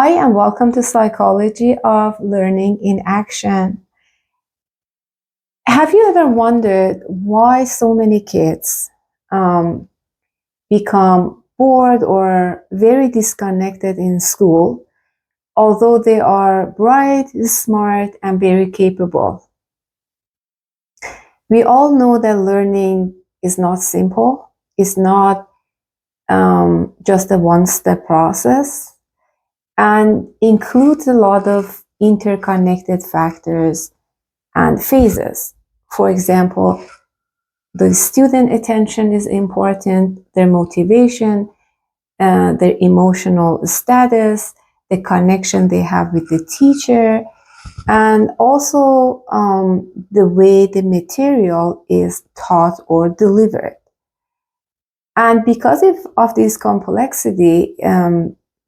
Hi, and welcome to Psychology of Learning in Action. Have you ever wondered why so many kids become bored or very disconnected in school, although they are bright, smart, and very capable? We all know that learning is not simple, it's not just a one step process, and includes a lot of interconnected factors and phases. For example, the student attention is important, their motivation, their emotional status, the connection they have with the teacher, and also the way the material is taught or delivered. And because of this complexity,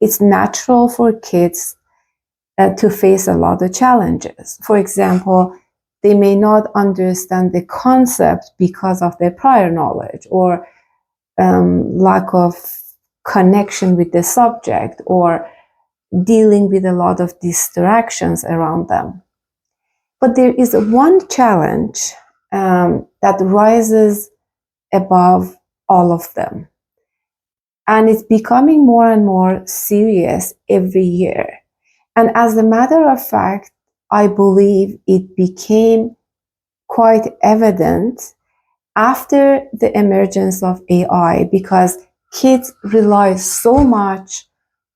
it's natural for kids to face a lot of challenges. For example, they may not understand the concept because of their prior knowledge or lack of connection with the subject or dealing with a lot of distractions around them. But there is one challenge that rises above all of them. And it's becoming more and more serious every year. And as a matter of fact, I believe it became quite evident after the emergence of AI because kids rely so much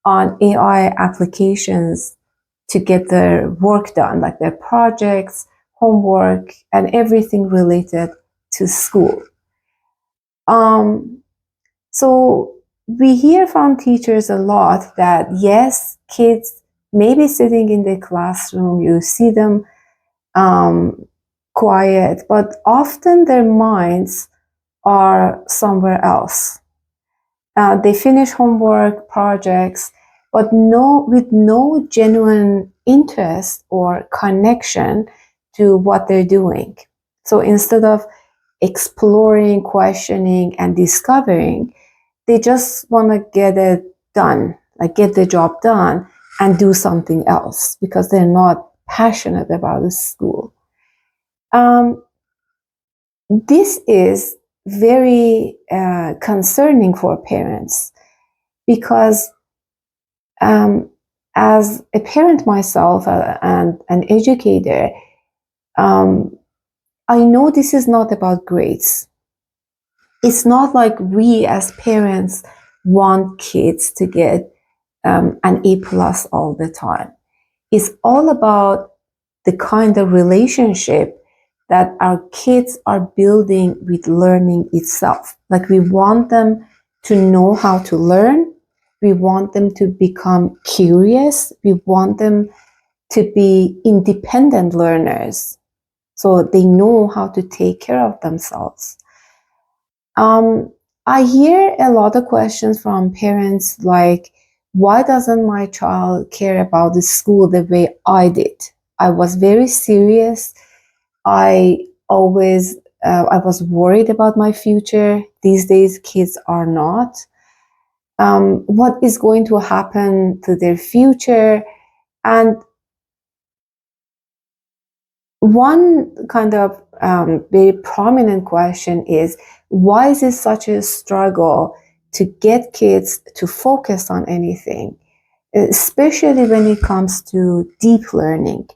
on AI applications to get their work done, like their projects, homework, and everything related to school. So we hear from teachers a lot that yes, kids may be sitting in the classroom, you see them quiet, but often their minds are somewhere else. They finish homework, projects, but with no genuine interest or connection to what they're doing. So instead of exploring, questioning, and discovering, they just want to get it done, like get the job done and do something else because they're not passionate about the school. This is very concerning for parents because as a parent myself and an educator, I know this is not about grades. It's not like we as parents want kids to get an A plus all the time. It's all about the kind of relationship that our kids are building with learning itself. Like we want them to know how to learn. We want them to become curious. We want them to be independent learners so they know how to take care of themselves. I hear a lot of questions from parents like, why doesn't my child care about the school the way I did? I was very serious. I always, I was worried about my future. These days, kids are not. What is going to happen to their future? And one kind of very prominent question is, why is it such a struggle to get kids to focus on anything, especially when it comes to deep learning?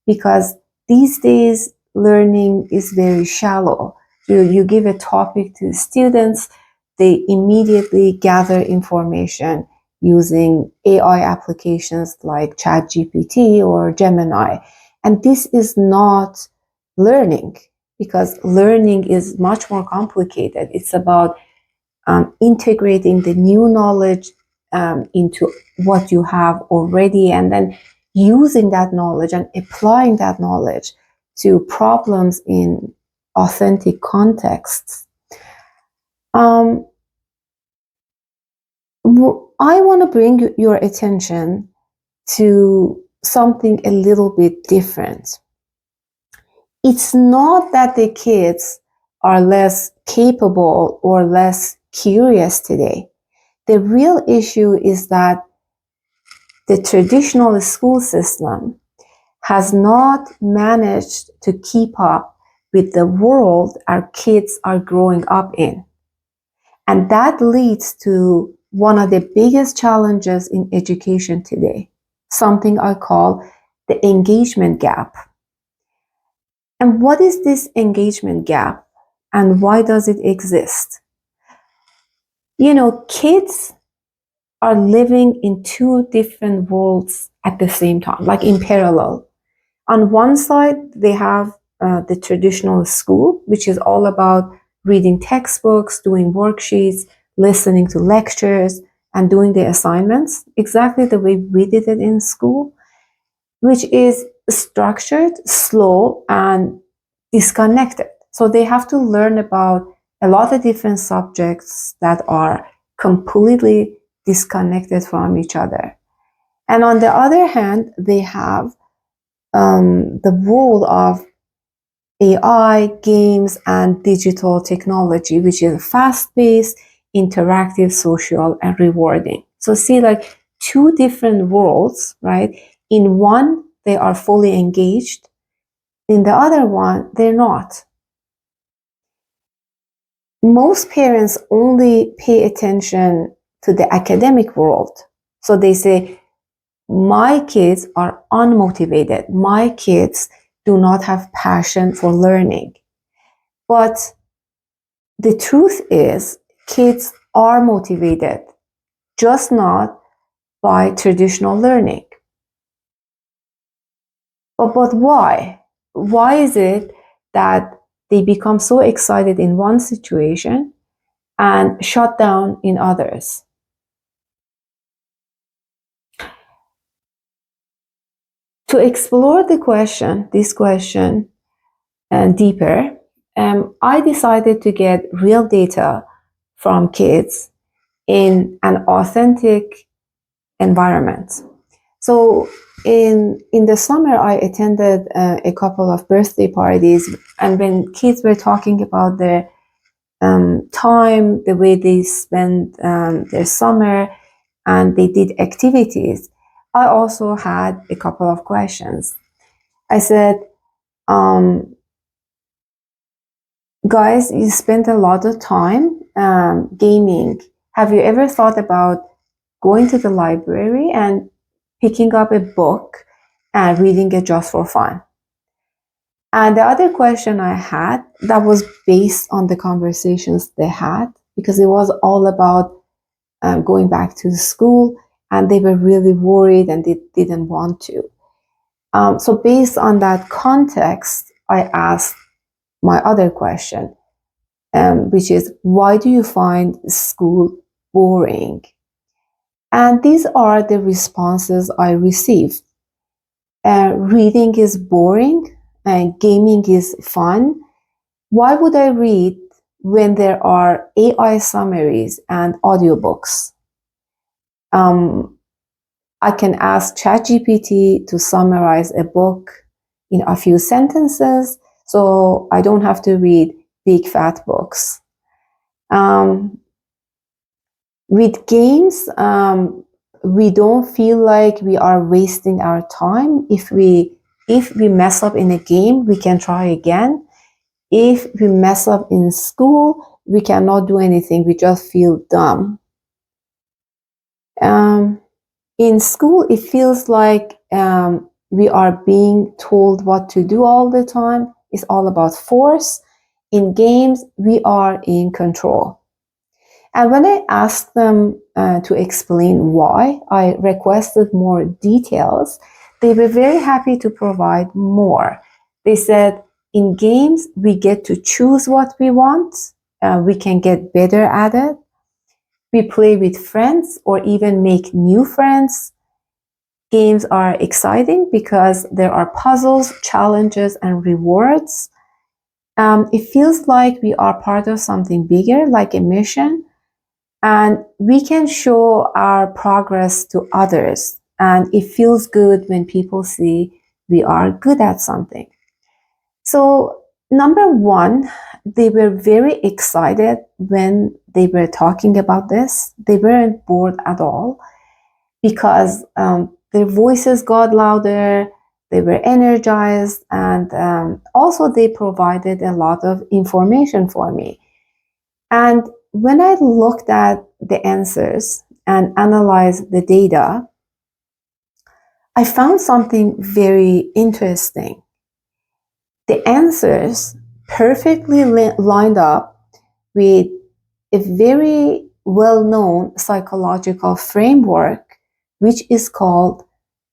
Because these days, learning is very shallow. You give a topic to students, they immediately gather information using AI applications like ChatGPT or Gemini. And this is not learning because learning is much more complicated. It's about integrating the new knowledge into what you have already and then using that knowledge and applying that knowledge to problems in authentic contexts. I want to bring your attention to something a little bit different. It's not that the kids are less capable or less curious today. The real issue is that the traditional school system has not managed to keep up with the world our kids are growing up in. And that leads to one of the biggest challenges in education today, something I call the engagement gap. And what is this engagement gap and why does it exist? You know, kids are living in two different worlds at the same time, like in parallel. On one side, they have the traditional school, which is all about reading textbooks, doing worksheets, listening to lectures, and doing the assignments, exactly the way we did it in school, which is structured, slow, and disconnected. So they have to learn about a lot of different subjects that are completely disconnected from each other. And on the other hand, they have the world of AI, games, and digital technology, which is fast-paced, interactive, social, and rewarding. So see, like two different worlds, right? In one, they are fully engaged. In the other one, they're not. Most parents only pay attention to the academic world. So they say, my kids are unmotivated. My kids do not have passion for learning. But the truth is, kids are motivated, just not by traditional learning. But why? Why is it that they become so excited in one situation and shut down in others? To explore this question deeper, I decided to get real data from kids in an authentic environment. So in the summer, I attended a couple of birthday parties, and when kids were talking about their time, the way they spent their summer, and they did activities, I also had a couple of questions. I said, guys, you spent a lot of time gaming. Have you ever thought about going to the library and picking up a book and reading it just for fun? And the other question I had that was based on the conversations they had, because it was all about going back to school, and they were really worried and they didn't want to. So based on that context, I asked my other question, which is, why do you find school boring? And these are the responses I received. Reading is boring and gaming is fun. Why would I read when there are AI summaries and audiobooks? I can ask ChatGPT to summarize a book in a few sentences, so I don't have to read big fat books. With games, we don't feel like we are wasting our time. If we mess up in a game, we can try again. If we mess up in school, we cannot do anything. We just feel dumb. In school, it feels like we are being told what to do all the time. It's all about force. In games, we are in control. And when I asked them to explain why, I requested more details. They were very happy to provide more. They said, in games, we get to choose what we want. We can get better at it. We play with friends or even make new friends. Games are exciting because there are puzzles, challenges, and rewards. It feels like we are part of something bigger, like a mission. And we can show our progress to others. And it feels good when people see we are good at something. So, number one, they were very excited when they were talking about this. They weren't bored at all because their voices got louder, they were energized, and also they provided a lot of information for me. And when I looked at the answers and analyzed the data, I found something very interesting. The answers perfectly lined up with a very well-known psychological framework, which is called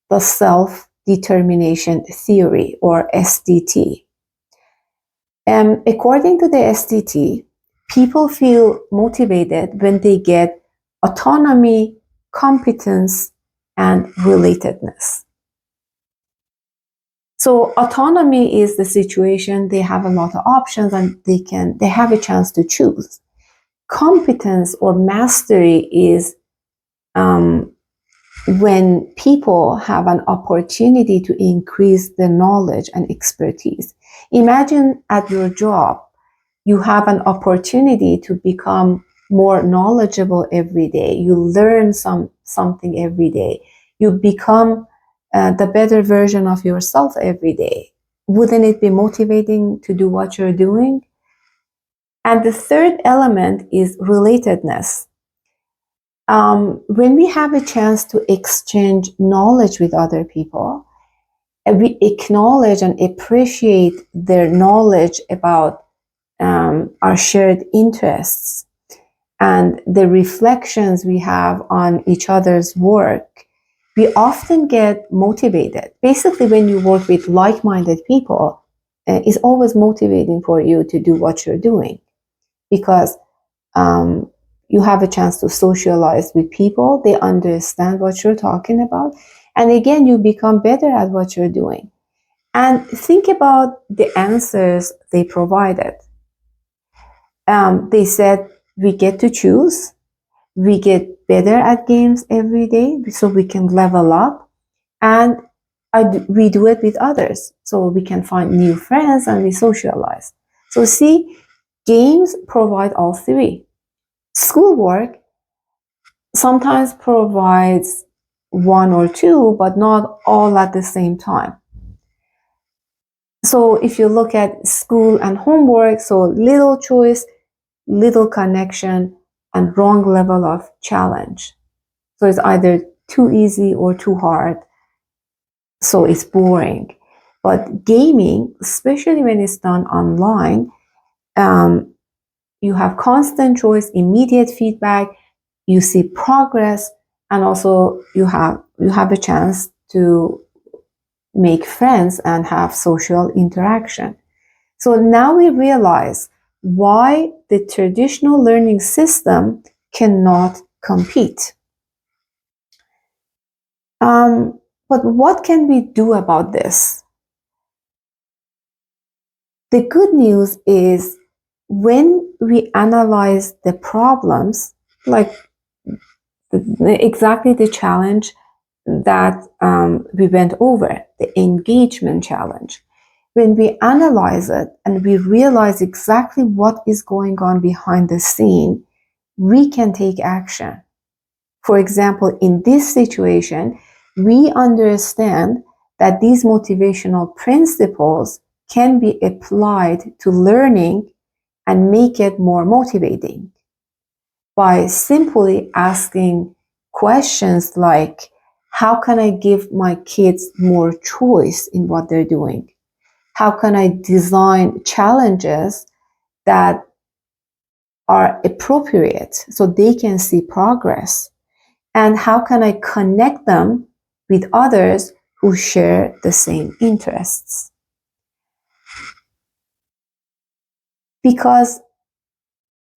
the self-determination theory, or SDT. According to the SDT, people feel motivated when they get autonomy, competence, and relatedness. So autonomy is the situation they have a lot of options and they have a chance to choose. Competence or mastery is when people have an opportunity to increase their knowledge and expertise. Imagine at your job, you have an opportunity to become more knowledgeable every day. You learn something every day. You become the better version of yourself every day. Wouldn't it be motivating to do what you're doing? And the third element is relatedness. When we have a chance to exchange knowledge with other people, we acknowledge and appreciate their knowledge about our shared interests and the reflections we have on each other's work, we often get motivated. Basically, when you work with like-minded people, it's always motivating for you to do what you're doing because you have a chance to socialize with people. They understand what you're talking about. And again, you become better at what you're doing. And think about the answers they provided. They said, we get to choose. We get better at games every day so we can level up. And we do it with others so we can find new friends and we socialize. So see, games provide all three. Schoolwork sometimes provides one or two, but not all at the same time. So if you look at school and homework, so little choice, little connection, and wrong level of challenge. So it's either too easy or too hard. So it's boring. But gaming, especially when it's done online, you have constant choice, immediate feedback, you see progress, and also you have a chance to make friends and have social interaction. So now we realize why the traditional learning system cannot compete. But what can we do about this? The good news is when we analyze the problems, like exactly the challenge that we went over, the engagement challenge, when we analyze it and we realize exactly what is going on behind the scene, we can take action. For example, in this situation, we understand that these motivational principles can be applied to learning and make it more motivating by simply asking questions like, how can I give my kids more choice in what they're doing? How can I design challenges that are appropriate so they can see progress? And how can I connect them with others who share the same interests? Because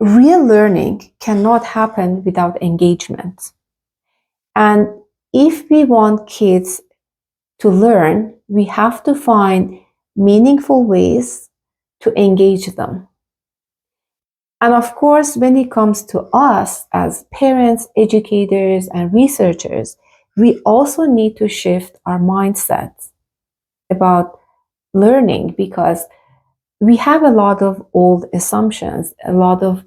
real learning cannot happen without engagement. And if we want kids to learn, we have to find meaningful ways to engage them. And of course, when it comes to us as parents, educators, and researchers, we also need to shift our mindset about learning because we have a lot of old assumptions, a lot of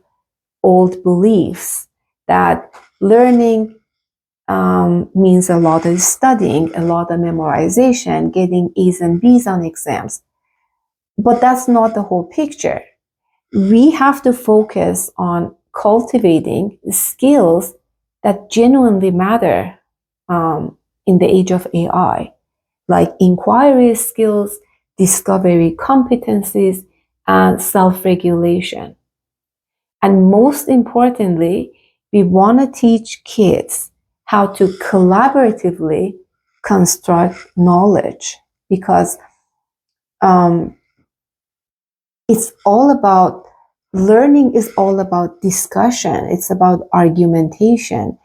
old beliefs that learning means a lot of studying, a lot of memorization, getting A's and B's on exams. But that's not the whole picture. We have to focus on cultivating skills that genuinely matter in the age of AI, like inquiry skills, discovery competencies, and self-regulation. And most importantly, we want to teach kids how to collaboratively construct knowledge, because it's all about learning, is all about discussion. It's about argumentation,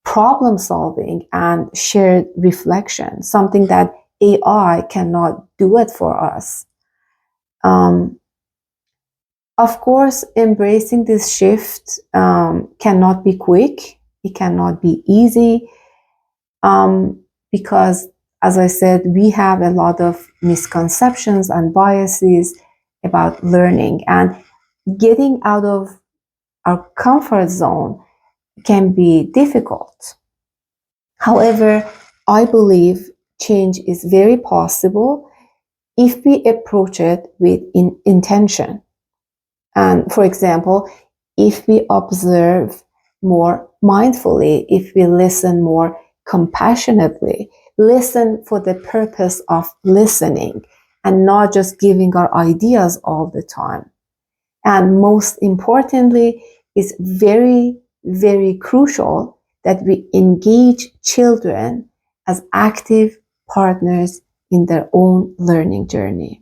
problem solving, and shared reflection, something that AI cannot do it for us. Of course, embracing this shift cannot be quick. It cannot be easy, because, as I said, we have a lot of misconceptions and biases about learning, and getting out of our comfort zone can be difficult. However, I believe change is very possible if we approach it with intention. And for example, if we observe more mindfully, if we listen more compassionately, listen for the purpose of listening and not just giving our ideas all the time. And most importantly, it's very, very crucial that we engage children as active partners in their own learning journey.